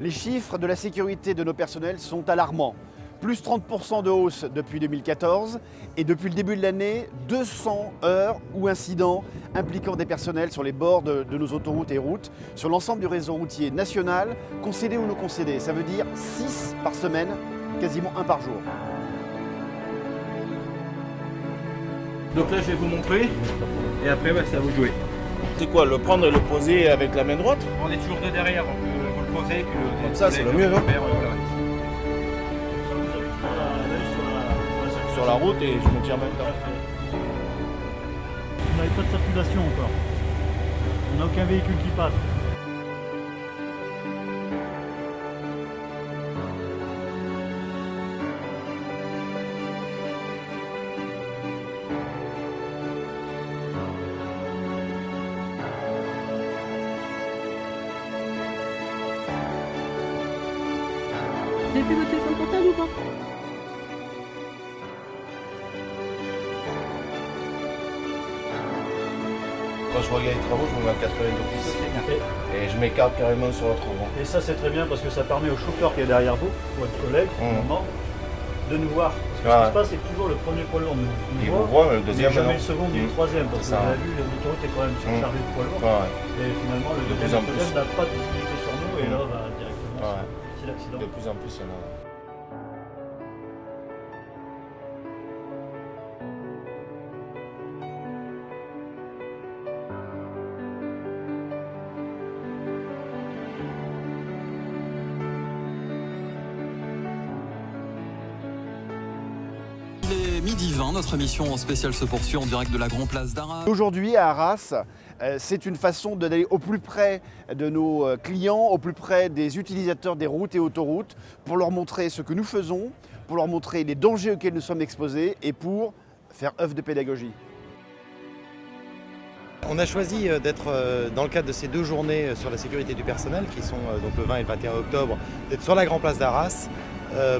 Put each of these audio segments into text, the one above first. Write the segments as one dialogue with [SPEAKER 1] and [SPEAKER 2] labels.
[SPEAKER 1] Les chiffres de la sécurité de nos personnels sont alarmants. Plus 30% de hausse depuis 2014 et depuis le début de l'année, 200 heures ou incidents impliquant des personnels sur les bords de nos autoroutes et routes, sur l'ensemble du réseau routier national, concédé ou non concédé. Ça veut dire 6 par semaine, quasiment 1 par jour.
[SPEAKER 2] Donc là je vais vous montrer et après c'est à vous de jouer.
[SPEAKER 3] C'est quoi, le prendre et le poser avec la main droite?
[SPEAKER 2] On est toujours de derrière, donc vous le posez.
[SPEAKER 3] Comme ça, c'est le mieux, non? Sur la route et je me tiens en même temps.
[SPEAKER 4] On n'avait pas de circulation encore. On n'a aucun véhicule qui passe.
[SPEAKER 5] Vous avez vu votre téléphone portable ou pas?
[SPEAKER 3] Quand je regarde les travaux, je me mets à 80 d'office. Et je m'écarte carrément sur l'autre rang.
[SPEAKER 4] Et ça c'est très bien parce que ça permet au chauffeur qui est derrière vous, votre collègue, finalement, de nous voir. Parce que ce qui se passe, c'est que toujours le premier poids lourd nous
[SPEAKER 3] Il vous voit, mais le deuxième,
[SPEAKER 4] jamais le second ni le troisième. Parce que
[SPEAKER 3] Ça.
[SPEAKER 4] vous avez vu, l'autoroute est quand même surchargée de poids lourds.
[SPEAKER 3] Ouais.
[SPEAKER 4] Et finalement, le
[SPEAKER 3] De plus
[SPEAKER 4] deuxième
[SPEAKER 3] en
[SPEAKER 4] et le
[SPEAKER 3] plus.
[SPEAKER 4] troisième n'a pas de visibilité sur nous et là, va directement,
[SPEAKER 3] Ouais.
[SPEAKER 4] c'est l'accident.
[SPEAKER 3] De plus en plus, il y en a.
[SPEAKER 6] Il est midi 20, notre émission spéciale se poursuit en direct de la Grand Place d'Arras.
[SPEAKER 1] Aujourd'hui à Arras, c'est une façon d'aller au plus près de nos clients, au plus près des utilisateurs des routes et autoroutes, pour leur montrer ce que nous faisons, pour leur montrer les dangers auxquels nous sommes exposés et pour faire œuvre de pédagogie.
[SPEAKER 7] On a choisi d'être, dans le cadre de ces 2 journées sur la sécurité du personnel, qui sont donc le 20 et le 21 octobre, d'être sur la Grand Place d'Arras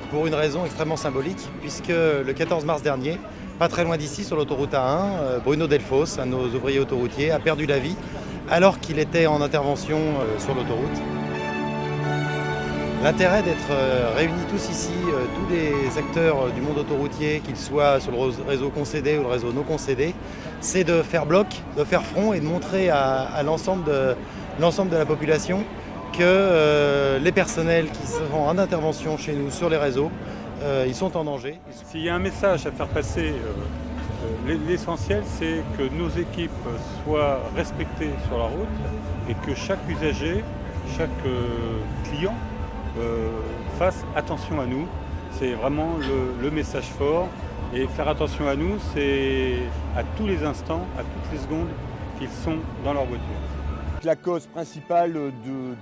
[SPEAKER 7] pour une raison extrêmement symbolique, puisque le 14 mars dernier, pas très loin d'ici, sur l'autoroute A1, Bruno Delfos, un de nos ouvriers autoroutiers, a perdu la vie alors qu'il était en intervention sur l'autoroute. L'intérêt d'être réunis tous ici, tous les acteurs du monde autoroutier, qu'ils soient sur le réseau concédé ou le réseau non concédé, c'est de faire bloc, de faire front et de montrer à l'ensemble de la population que les personnels qui sont en intervention chez nous sur les réseaux, ils sont en danger.
[SPEAKER 8] S'il y a un message à faire passer, l'essentiel c'est que nos équipes soient respectées sur la route et que chaque usager, chaque client fasse attention à nous. C'est vraiment le message fort. Et faire attention à nous, c'est à tous les instants, à toutes les secondes qu'ils sont dans leur voiture.
[SPEAKER 9] La cause principale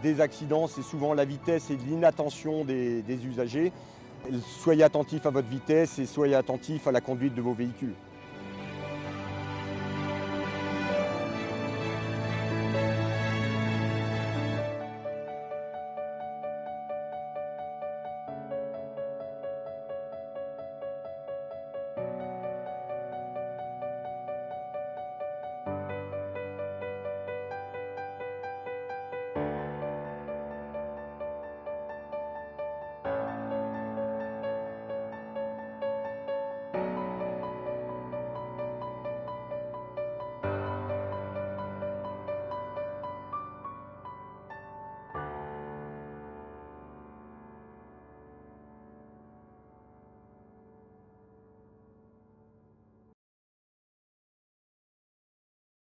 [SPEAKER 9] des accidents, c'est souvent la vitesse et l'inattention des usagers. Soyez attentifs à votre vitesse et soyez attentifs à la conduite de vos véhicules.